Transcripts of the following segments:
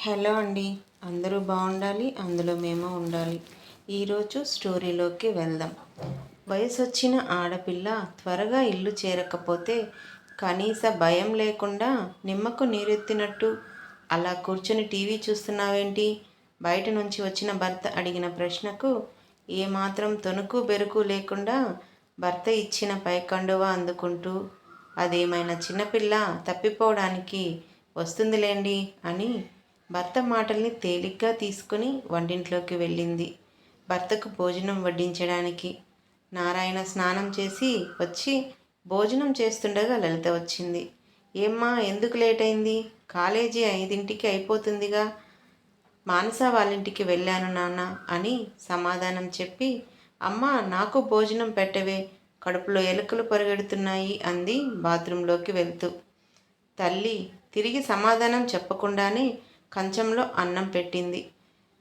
Hello అండి. అందరూ బాగుండాలి, అందులో మేము ఉండాలి. ఈరోజు స్టోరీలోకి వెళ్దాం. వయసొచ్చిన ఆడపిల్ల త్వరగా ఇల్లు చేరకపోతే కనీస భయం లేకుండా నిమ్మకు నీరెత్తినట్టు అలా కూర్చొని టీవీ చూస్తున్నావేంటి? బయట నుంచి వచ్చిన భర్త అడిగిన ప్రశ్నకు ఏమాత్రం తొణుకు బెరుకు లేకుండా భర్త ఇచ్చిన పైకండువా అందుకుంటూ అదేమైనా చిన్నపిల్ల తప్పిపోవడానికి వస్తుందిలేండి అని భర్త మాటల్ని తేలిగ్గా తీసుకుని వంటింట్లోకి వెళ్ళింది. భర్తకు భోజనం వడ్డించడానికి. నారాయణ స్నానం చేసి వచ్చి భోజనం చేస్తుండగా లలిత వచ్చింది. ఏమ్మా, ఎందుకు లేట్ అయింది? కాలేజీ 5ంటికి అయిపోతుందిగా. మానస వాళ్ళింటికి వెళ్ళాను నాన్న అని సమాధానం చెప్పి, అమ్మా నాకు భోజనం పెట్టవే, కడుపులో ఎలుకలు పరిగెడుతున్నాయి అంది బాత్రూంలోకి వెళ్తూ. తల్లి తిరిగి సమాధానం చెప్పకుండానే కంచంలో అన్నం పెట్టింది.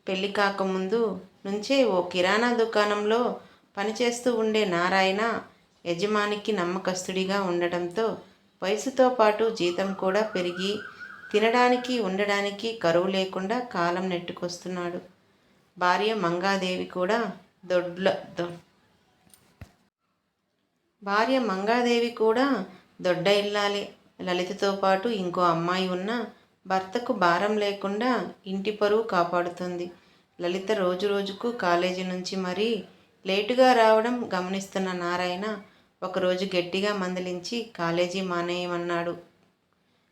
పెళ్లి కాకముందు నుంచే ఓ కిరాణా దుకాణంలో పనిచేస్తూ ఉండే నారాయణ యజమానికి నమ్మకస్తుడిగా ఉండటంతో వయసుతో పాటు జీతం కూడా పెరిగి తినడానికి ఉండడానికి కరువు లేకుండా కాలం నెట్టుకొస్తున్నాడు. భార్య మంగాదేవి కూడా దొడ్డ ఇల్లాలే. లలితతో పాటు ఇంకో అమ్మాయి ఉన్న భర్తకు భారం లేకుండా ఇంటి పరువు కాపాడుతుంది. లలిత రోజు రోజుకు కాలేజీ నుంచి మరీ లేటుగా రావడం గమనిస్తున్న నారాయణ ఒకరోజు గట్టిగా మందలించి కాలేజీ మానేయమన్నాడు.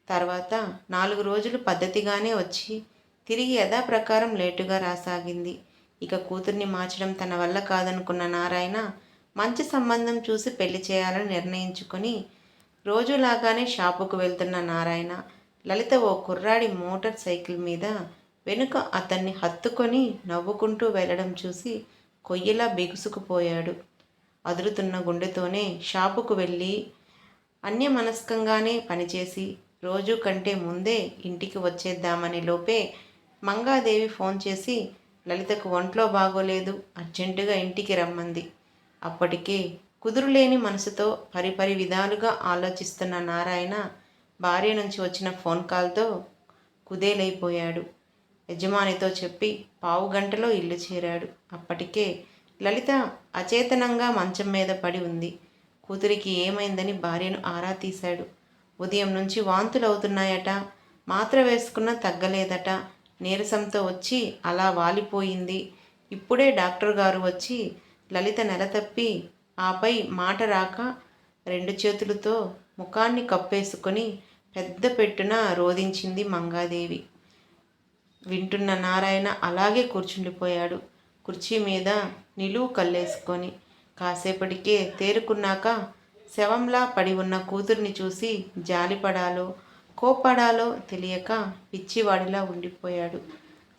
తర్వాత 4 రోజులు పద్ధతిగానే వచ్చి తిరిగి యథాప్రకారం లేటుగా రాసాగింది. ఇక కూతుర్ని మార్చడం తన వల్ల కాదనుకున్న నారాయణ మంచి సంబంధం చూసి పెళ్లి చేయాలని నిర్ణయించుకొని రోజులాగానే షాపుకు వెళ్తున్న నారాయణ లలిత ఓ కుర్రాడి మోటార్ సైకిల్ మీద వెనుక అతన్ని హత్తుకొని నవ్వుకుంటూ వెళ్ళడం చూసి కొయ్యలా బిగుసుకుపోయాడు. అదురుతున్న గుండెతోనే షాపుకు వెళ్ళి అన్యమనస్కంగానే పనిచేసి రోజు కంటే ముందే ఇంటికి వచ్చేద్దామని లోపే మంగాదేవి ఫోన్ చేసి లలితకు ఒంట్లో బాగోలేదు, అర్జెంటుగా ఇంటికి రమ్మంది. అప్పటికే కుదురులేని మనసుతో పరిపరి విధాలుగా ఆలోచిస్తున్న నారాయణ భార్య నుంచి వచ్చిన ఫోన్ కాల్తో కుదేలైపోయాడు. యజమానితో చెప్పి 15 గంటలో ఇల్లు చేరాడు. అప్పటికే లలిత అచేతనంగా మంచం మీద పడి ఉంది. కూతురికి ఏమైందని భార్యను ఆరా తీశాడు. ఉదయం నుంచి వాంతులవుతున్నాయట, మాత్ర వేసుకున్నా తగ్గలేదట, నీరసంతో వచ్చి అలా వాలిపోయింది. ఇప్పుడే డాక్టర్ గారు వచ్చి లలిత నెల తప్పి ఆపై మాట రాక 2 చేతులతో ముఖాన్ని కప్పేసుకొని పెద్ద పెట్టున రోదించింది మంగాదేవి. వింటున్న నారాయణ అలాగే కూర్చుండిపోయాడు, కుర్చీ మీద నిలువు కళ్ళేసుకొని. కాసేపటికే తేరుకున్నాక శవంలా పడి ఉన్న కూతుర్ని చూసి జాలిపడాలో కోప్పడాలో తెలియక పిచ్చివాడిలా ఉండిపోయాడు.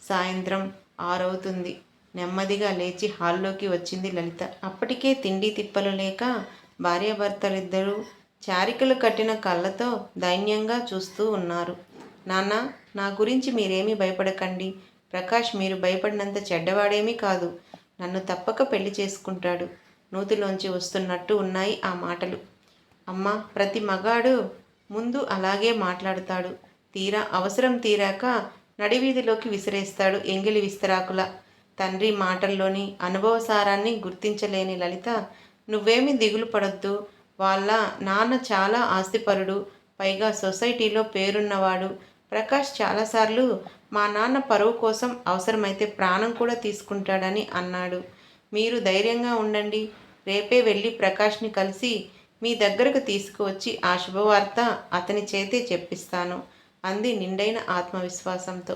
సాయంత్రం 6 అవుతుంది. నెమ్మదిగా లేచి హాల్లోకి వచ్చింది లలిత. అప్పటికే తిండి తిప్పలు లేక భార్యాభర్తలిద్దరూ చారికలు కట్టిన కళ్ళతో దైన్యంగా చూస్తూ ఉన్నారు. నాన్న, నా గురించి మీరేమీ భయపడకండి. ప్రకాష్ మీరు భయపడినంత చెడ్డవాడేమీ కాదు. నన్ను తప్పక పెళ్లి చేసుకుంటాడు. నూతిలోంచి వస్తున్నట్టు ఉన్నాయి ఆ మాటలు. అమ్మ, ప్రతి మగాడు ముందు అలాగే మాట్లాడుతాడు. తీరా అవసరం తీరాక నడివీధిలోకి విసిరేస్తాడు ఎంగిలి విస్తరాకుల. తండ్రి మాటల్లోని అనుభవసారాన్ని గుర్తించలేని లలిత, నువ్వేమీ దిగులు పడొద్దు. వాళ్ళ నాన్న చాలా ఆస్తిపరుడు, పైగా సొసైటీలో పేరున్నవాడు. ప్రకాష్ చాలాసార్లు మా నాన్న పరువు కోసం అవసరమైతే ప్రాణం కూడా తీసుకుంటాడని అన్నాడు. మీరు ధైర్యంగా ఉండండి. రేపే వెళ్ళి ప్రకాష్ని కలిసి మీ దగ్గరకు తీసుకువచ్చి ఆ శుభవార్త అతని చేతే చెప్పిస్తాను అంది నిండైన ఆత్మవిశ్వాసంతో.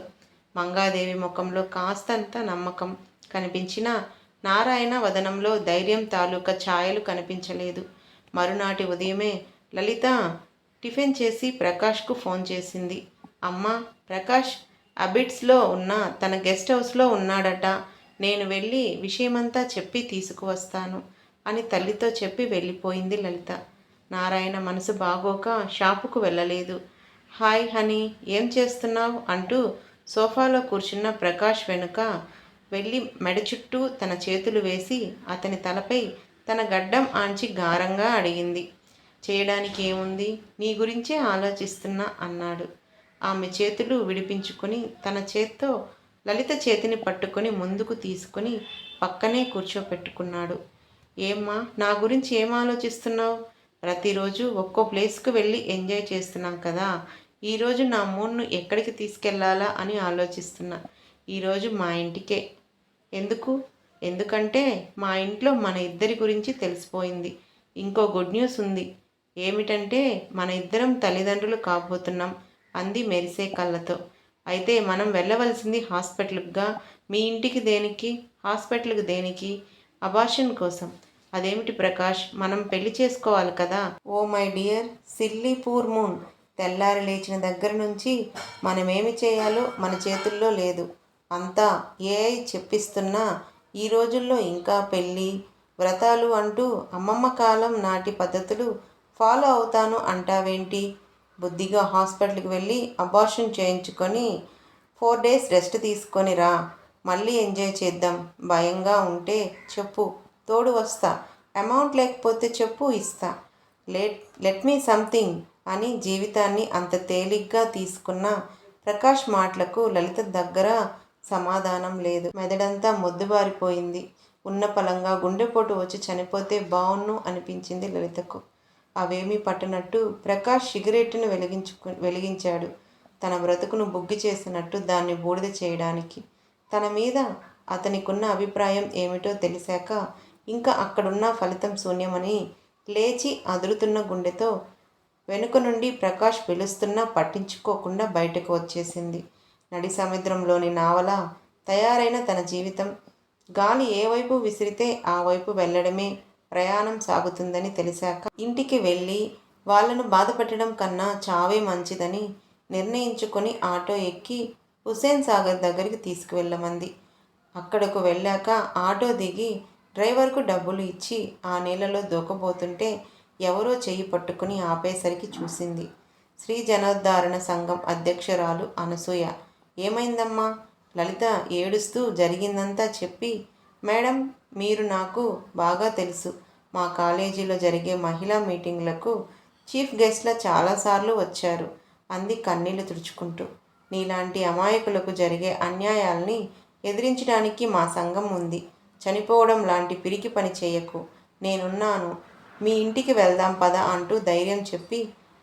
మంగాదేవి ముఖంలో కాస్తంత నమ్మకం కనిపించినా నారాయణ వదనంలో ధైర్యం తాలూకా ఛాయలు కనిపించలేదు. మరునాటి ఉదయమే లలిత టిఫిన్ చేసి ప్రకాష్కు ఫోన్ చేసింది. అమ్మా, ప్రకాష్ అబిడ్స్లో ఉన్న తన గెస్ట్ హౌస్లో ఉన్నాడట. నేను వెళ్ళి విషయమంతా చెప్పి తీసుకువస్తాను అని తల్లితో చెప్పి వెళ్ళిపోయింది లలిత. నారాయణ మనసు బాగోక షాపుకు వెళ్ళలేదు. హాయ్ హనీ, ఏం చేస్తున్నావు అంటూ సోఫాలో కూర్చున్న ప్రకాష్ వెనుక వెళ్ళి మెడ చుట్టూ తన చేతులు వేసి అతని తలపై తన గడ్డం ఆంచి గారంగా అడిగింది. చేయడానికి ఏముంది, నీ గురించే ఆలోచిస్తున్నా అన్నాడు. ఆమె చేతులు విడిపించుకొని తన చేత్తో లలిత చేతిని పట్టుకొని ముందుకు తీసుకొని పక్కనే కూర్చోపెట్టుకున్నాడు. ఏమ్మా, నా గురించి ఏం ఆలోచిస్తున్నావు? ప్రతిరోజు ఒక్కో ప్లేస్కు వెళ్ళి ఎంజాయ్ చేస్తున్నాం కదా. ఈరోజు నా మూడ్ను ఎక్కడికి తీసుకెళ్లాలా అని ఆలోచిస్తున్నా. ఈరోజు మా ఇంటికే. ఎందుకు? ఎందుకంటే మా ఇంట్లో మన ఇద్దరి గురించి తెలిసిపోయింది. ఇంకో గుడ్ న్యూస్ ఉంది. ఏమిటంటే మన ఇద్దరం తల్లిదండ్రులు కాబోతున్నాం అంది మెరిసే కళ్ళతో. అయితే మనం వెళ్ళవలసింది హాస్పిటల్గా. మీ ఇంటికి దేనికి? హాస్పిటల్కి దేనికి? అబార్షన్ కోసం. అదేమిటి ప్రకాష్, మనం పెళ్లి చేసుకోవాలి కదా. Oh my dear silly poor moon, తెల్లారి లేచిన దగ్గర నుంచి మనమేమి చేయాలో మన చేతుల్లో లేదు. అంతా ఏఐ చెప్పిస్తున్నా ఈ రోజుల్లో ఇంకా పెళ్ళి వ్రతాలు అంటూ అమ్మమ్మ కాలం నాటి పద్ధతులు ఫాలో అవుతాను అంటావేంటి? బుద్ధిగా హాస్పిటల్కి వెళ్ళి అబార్షన్ చేయించుకొని 4 days రెస్ట్ తీసుకొని రా. మళ్ళీ ఎంజాయ్ చేద్దాం. భయంగా ఉంటే చెప్పు, తోడు వస్తా. అమౌంట్ లేకపోతే చెప్పు, ఇస్తా. లెట్ మీ సంథింగ్ అని జీవితాన్ని అంత తేలిగ్గా తీసుకున్న ప్రకాష్ మాటలకు లలిత దగ్గర సమాధానం లేదు. మెదడంతా మొద్దుబారిపోయింది. ఉన్న పలంగా గుండెపోటు వచ్చి చనిపోతే బావున్ను అనిపించింది లలితకు. అవేమీ పట్టనట్టు ప్రకాష్ సిగరెట్టును వెలిగించాడు. తన బ్రతుకును బుగ్గి చేసినట్టు దాన్ని బూడిద చేయడానికి. తన మీద అతనికున్న అభిప్రాయం ఏమిటో తెలిసాక ఇంకా అక్కడున్న ఫలితం శూన్యమని లేచి అదురుతున్న గుండెతో వెనుక నుండి ప్రకాష్ పిలుస్తున్నా పట్టించుకోకుండా బయటకు వచ్చేసింది. నడి సముద్రంలోని నావలా తయారైన తన జీవితం గాలి ఏ వైపు విసిరితే ఆ వైపు వెళ్ళడమే ప్రయాణం సాగుతుందని తెలిసాక ఇంటికి వెళ్ళి వాళ్లను బాధపెట్టడం కన్నా చావే మంచిదని నిర్ణయించుకొని ఆటో ఎక్కి హుస్సేన్ సాగర్ దగ్గరికి తీసుకువెళ్ళమంది. అక్కడకు వెళ్ళాక ఆటో దిగి డ్రైవర్కు డబ్బులు ఇచ్చి ఆ నీళ్ళలో దూకబోతుంటే ఎవరో చెయ్యి పట్టుకుని ఆపేసరికి చూసింది శ్రీ జనోద్ధారణ సంఘం అధ్యక్షురాలు అనసూయ. ఏమైందమ్మా? లలిత ఏడుస్తూ జరిగిందంతా చెప్పి, మేడం, మీరు నాకు బాగా తెలుసు. మా కాలేజీలో జరిగే మహిళా మీటింగ్లకు చీఫ్ గెస్ట్లా చాలాసార్లు వచ్చారు అంది కన్నీళ్లు తుడుచుకుంటూ. నీలాంటి అమాయకులకు జరిగే అన్యాయాల్ని ఎదిరించడానికి మా సంఘం ఉంది. చనిపోవడం లాంటి పిరికి పని చేయకు. నేనున్నాను. మీ ఇంటికి వెళ్దాం పద అంటూ ధైర్యం చెప్పి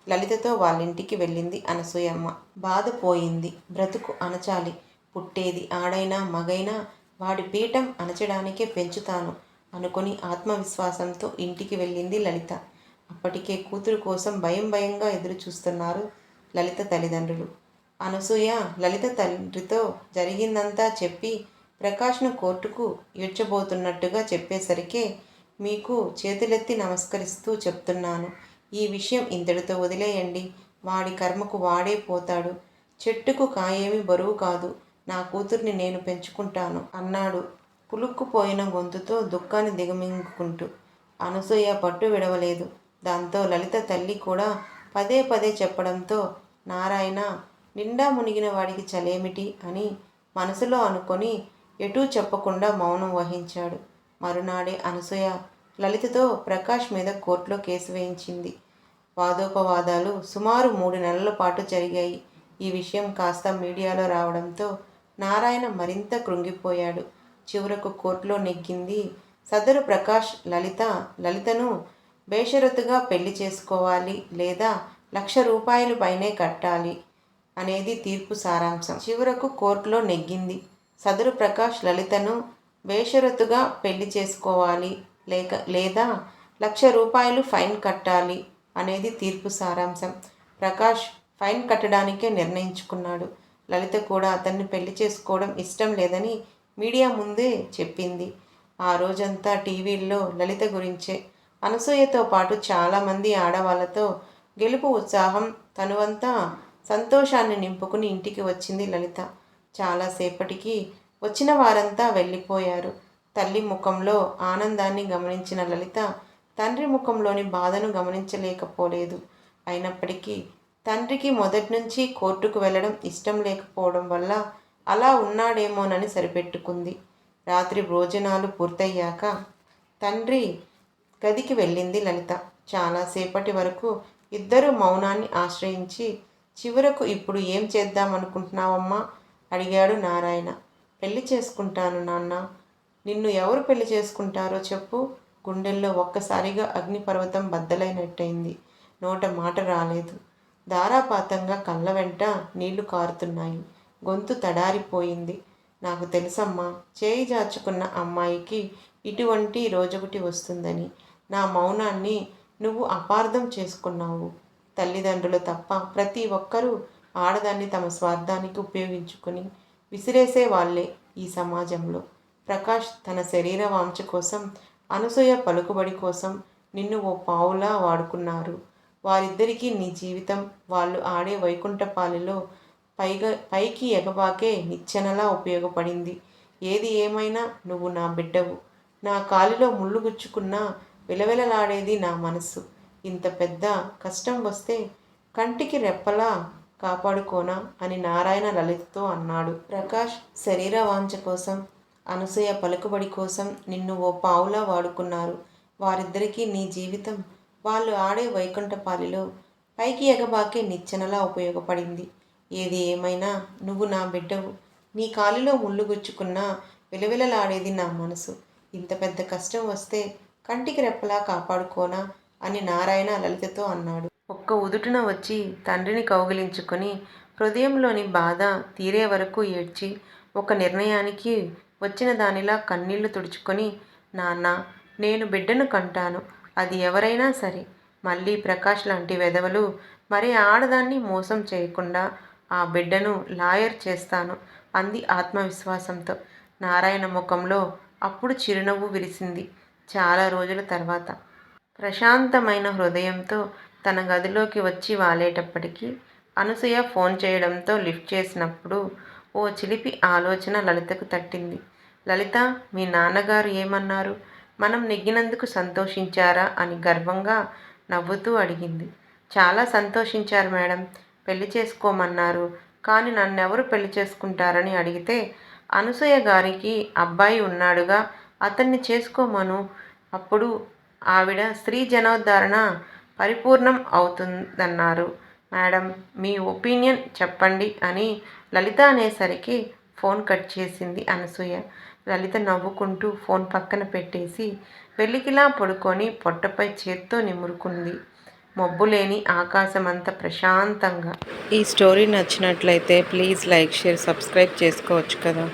లలితతో వాళ్ళింటికి వెళ్ళింది అనసూయమ్మ. బాధ పోయింది. బ్రతుకు అణచాలి. పుట్టేది ఆడైనా మగైనా వాడి పీఠం అణచడానికే పెంచుతాను అనుకుని ఆత్మవిశ్వాసంతో ఇంటికి వెళ్ళింది లలిత. అప్పటికే కూతురు కోసం భయంగా ఎదురు చూస్తున్నారు లలిత తల్లిదండ్రులు. అనసూయ లలిత తండ్రితో జరిగిందంతా చెప్పి ప్రకాష్ను కోర్టుకు ఈడ్చబోతున్నట్టుగా చెప్పేసరికే మీకు చేతులెత్తి నమస్కరిస్తూ చెప్తున్నాను. ఈ విషయం ఇంతటితో వదిలేయండి. వాడి కర్మకు వాడే పోతాడు. చెట్టుకు కాయేమీ బరువు కాదు. నా కూతుర్ని నేను పెంచుకుంటాను అన్నాడు పులుక్కుపోయిన గొంతుతో దుఃఖాన్ని దిగమింగుకుంటూ. అనసూయ పట్టు విడవలేదు. దాంతో లలిత తల్లి కూడా పదే చెప్పడంతో నారాయణ నిండా మునిగిన వాడికి చలేమిటి అని మనసులో అనుకొని ఎటూ చెప్పకుండా మౌనం వహించాడు. మరునాడే అనసూయ లలితతో ప్రకాష్ మీద కోర్టులో కేసు వేయించింది. వాదోపవాదాలు సుమారు 3 నెలల పాటు జరిగాయి. ఈ విషయం కాస్త మీడియాలో రావడంతో నారాయణ మరింత కృంగిపోయాడు. చివరకు కోర్టులో నెగ్గింది సదరు ప్రకాష్. లలితను బేషరతుగా పెళ్లి చేసుకోవాలి లేదా 1,00,000 రూపాయలు పైనే కట్టాలి అనేది తీర్పు సారాంశం. చివరకు కోర్టులో నెగ్గింది సదరు ప్రకాష్. లలితను బేషరతుగా పెళ్లి చేసుకోవాలి లేదా 1,00,000 రూపాయలు ఫైన్ కట్టాలి అనేది తీర్పు సారాంశం. ప్రకాష్ ఫైన్ కట్టడానికే నిర్ణయించుకున్నాడు. లలిత కూడా అతన్ని పెళ్లి చేసుకోవడం ఇష్టం లేదని మీడియా ముందే చెప్పింది. ఆ రోజంతా టీవీల్లో లలిత గురించే. అనసూయతో పాటు చాలామంది ఆడవాళ్లతో గెలుపు ఉత్సాహం తనువంతా సంతోషాన్ని నింపుకుని ఇంటికి వచ్చింది లలిత. చాలాసేపటికి వచ్చిన వారంతా వెళ్ళిపోయారు. తల్లి ముఖంలో ఆనందాన్ని గమనించిన లలిత తండ్రి ముఖంలోని బాధను గమనించలేకపోలేదు. అయినప్పటికీ తండ్రికి మొదట్నుంచి కోర్టుకు వెళ్ళడం ఇష్టం లేకపోవడం వల్ల అలా ఉన్నాడేమోనని సరిపెట్టుకుంది. రాత్రి భోజనాలు పూర్తయ్యాక తండ్రి గదికి వెళ్ళింది లలిత. చాలాసేపటి వరకు ఇద్దరూ మౌనాన్ని ఆశ్రయించి చివరకు ఇప్పుడు ఏం చేద్దామనుకుంటున్నావమ్మా? అడిగాడు నారాయణ. పెళ్లి చేసుకుంటాను నాన్న. నిన్ను ఎవరు పెళ్లి చేసుకుంటారో చెప్పు. గుండెల్లో ఒక్కసారిగా అగ్నిపర్వతం బద్దలైనట్టయింది. నోట మాట రాలేదు. ధారాపాతంగా కళ్ళ వెంట నీళ్లు కారుతున్నాయి. గొంతు తడారిపోయింది. నాకు తెలుసమ్మా, చేయి జాచుకున్న అమ్మాయికి ఇటువంటి రోజొకటి వస్తుందని. నా మౌనాన్ని నువ్వు అపార్థం చేసుకున్నావు. తల్లిదండ్రులు తప్ప ప్రతి ఒక్కరూ ఆడదాన్ని తమ స్వార్థానికి ఉపయోగించుకుని విసిరేసే వాళ్ళే ఈ సమాజంలో. ప్రకాష్ తన శరీర వాంఛ కోసం, అనసూయ పలుకుబడి కోసం నిన్ను ఓ పావులా వాడుకున్నారు. వారిద్దరికీ నీ జీవితం వాళ్ళు ఆడే వైకుంఠపాలిలో పైకి ఎగబాకే నిచ్చెనలా ఉపయోగపడింది. ఏది ఏమైనా నువ్వు నా బిడ్డవు. నా కాలిలో ముళ్ళు గుచ్చుకున్నా విలవిలలాడేది నా మనస్సు. ఇంత పెద్ద కష్టం వస్తే కంటికి రెప్పలా కాపాడుకోనా అని నారాయణ లలితతో అన్నాడు. ప్రకాష్ శరీర వాంఛ కోసం, అనసూయ పలుకుబడి కోసం నిన్ను ఓ పావులా వాడుకున్నారు. వారిద్దరికీ నీ జీవితం వాళ్ళు ఆడే వైకుంఠపాలిలో పైకి ఎగబాకే నిచ్చెనలా ఉపయోగపడింది. ఏది ఏమైనా నువ్వు నా బిడ్డవు. నీ కాలిలో ముళ్ళు గుచ్చుకున్నా విలవిలలాడేది నా మనసు. ఇంత పెద్ద కష్టం వస్తే కంటికి రెప్పలా కాపాడుకోనా అని నారాయణ లలితతో అన్నాడు. ఒక్క ఉదుటున వచ్చి తండ్రిని కౌగిలించుకొని హృదయంలోని బాధ తీరే వరకు ఏడ్చి ఒక నిర్ణయానికి వచ్చిన దానిలా కన్నీళ్లు తుడుచుకొని, నాన్న, నేను బిడ్డను కంటాను. అది ఎవరైనా సరే. మళ్ళీ ప్రకాష్ లాంటి వెధవలు మరే ఆడదాన్ని మోసం చేయకుండా ఆ బిడ్డను లాయర్ చేస్తాను అంది ఆత్మవిశ్వాసంతో. నారాయణ ముఖంలో అప్పుడు చిరునవ్వు విరిసింది. చాలా రోజుల తర్వాత ప్రశాంతమైన హృదయంతో తన గదిలోకి వచ్చి వాలేటప్పటికీ అనసూయ ఫోన్ చేయడంతో లిఫ్ట్ చేసినప్పుడు ఓ చిలిపి ఆలోచన లలితకు తట్టింది. లలిత, మీ నాన్నగారు ఏమన్నారు? మనం నెగ్గినందుకు సంతోషించారా అని గర్వంగా నవ్వుతూ అడిగింది. చాలా సంతోషించారు మేడం. పెళ్లి చేసుకోమన్నారు. కానీ నన్నెవరు పెళ్లి చేసుకుంటారని అడిగితే అనసూయ గారికి అబ్బాయి ఉన్నాడుగా, అతన్ని చేసుకోమను. అప్పుడు ఆవిడ స్త్రీ జనోద్ధరణ పరిపూర్ణం అవుతుందన్నారు. మేడం, మీ ఒపీనియన్ చెప్పండి అని లలిత అనేసరికి ఫోన్ కట్ చేసింది అనసూయ. లలిత నవ్వుకుంటూ ఫోన్ పక్కన పెట్టేసి వెల్లికిలా పడుకొని పొట్టపై చేత్తో నిమురుకుంది. మబ్బులేని ఆకాశమంత ప్రశాంతంగా. ఈ స్టోరీ నచ్చినట్లయితే ప్లీజ్ లైక్, షేర్, సబ్స్క్రైబ్ చేసుకోవచ్చు కదా.